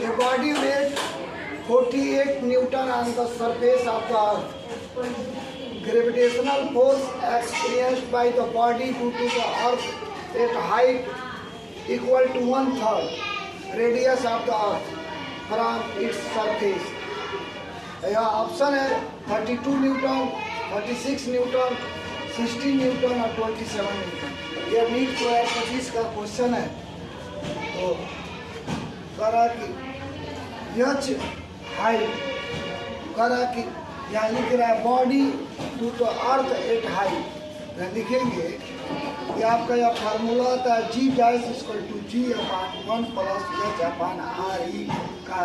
A body weight 48 Newton on the surface of the earth. Gravitational force experienced by the body due to the earth at height equal to 1/3 radius of the earth from its surface. यह option है 32 Newton, 36 Newton, 60 Newton और 27 Newton. यह NEET 2025 का question है। तो करा कि यच height करा कि यहाँ लिख रहा है body to the earth at height. लिखेंगे कि आपका यह फार्मूला होता है G dash equal to G upon 1 plus H upon R E का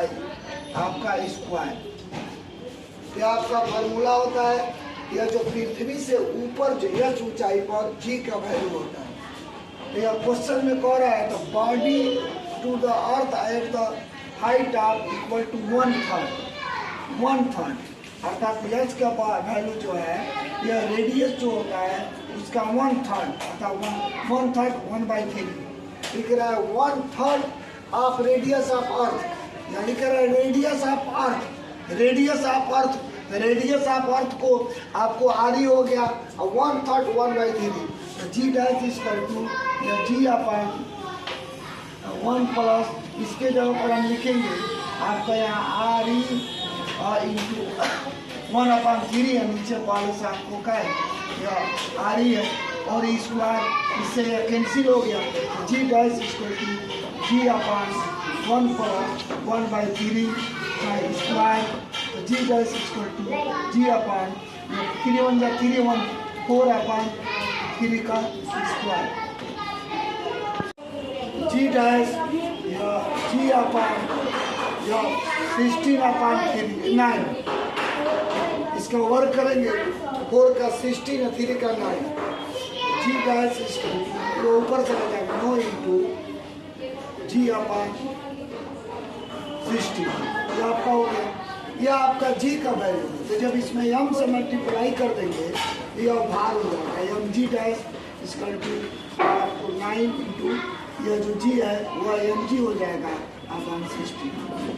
आपका स्क्वायर। यह आपका फार्मूला होता है। यह जो पृथ्वी से ऊपर जो एच ऊंचाई पर जी का वैल्यू होता है। तो यह क्वेश्चन में कह रहा है तो body to the earth at the height of equal to 1/3 अर्थात एच का वैल्यू जो है यह रेडियस जो होता है उसका 1/3 अर्थात 1/3 लिख रहा है 1/3 ऑफ रेडियस ऑफ अर्थ। यानी लिख रहा है radius of earth, radius of earth, radius of earth को आपको आर हो गया 1/3 1/3 G dash equal to G upon 1 plus इसके जगह पर हम लिखेंगे आपका यहाँ आर ई इंटू 1/3 है। नीचे वाले से आपको क्या है यह आर ई है और स्क्वायर इससे यह कैंसिल हो गया। G dash equal to G upon 1 plus 1/3 का square. G dash equal to G upon 3 1 जा 3 1 4/3 का स्क्वायर। जी डैश जी अपान 16/3 9 इसका वर्क करेंगे 4 का 16 और 3 का 9। जी डैश तो ऊपर चला जाएगा 9 इंटू जी अपान 16। यह आपका हो गया। यह आपका जी का वैल्यू है। तो जब इसमें एम से मल्टीप्लाई कर देंगे यह भार हो जाएगा एम जी डैश इसका आपको 9 इंटू यह जो जी है वह एम जी हो जाएगा अपान 16।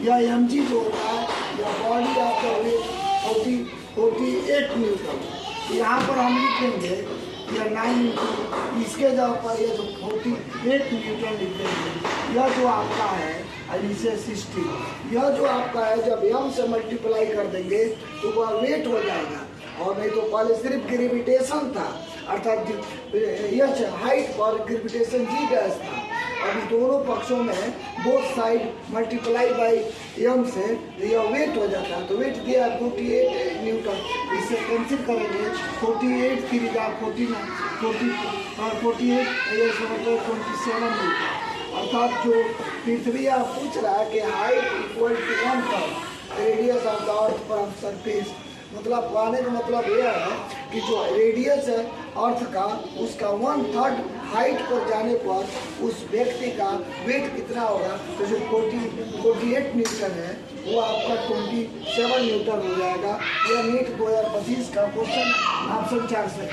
यह एम जी जो होता है यह बॉडी आपका वेट 48 न्यूटन। यहाँ पर हम लिखेंगे यह 9 इंटू इसके जगह पर यह जो 48 न्यूटन लिख देंगे। यह जो आपका है इसे 60। यह जो आपका है जब एम से मल्टीप्लाई कर देंगे तो वह वेट हो जाएगा। और नहीं तो पहले सिर्फ ग्रेविटेशन था अर्थात यह हाइट पर ग्रेविटेशन जी डैश था। अभी दोनों पक्षों में both side multiply by M से यह वेट हो जाता है। तो वेट दिया 48 न्यूटन। इससे कैंसिल करेंगे 48 3 का 48 ये मतलब 27 न्यूटन। अर्थात जो पृथ्वी आप पूछ रहा है कि height equal to 1/3 radius of the earth from surface. मतलब पाने का मतलब यह है कि जो रेडियस है अर्थ का उसका 1/3 हाइट पर जाने पर उस व्यक्ति का वेट कितना होगा। तो जो 48 न्यूटन है वो आपका 27 न्यूटन हो जाएगा। यह नीट 2025 का क्वेश्चन ऑप्शन 4 से।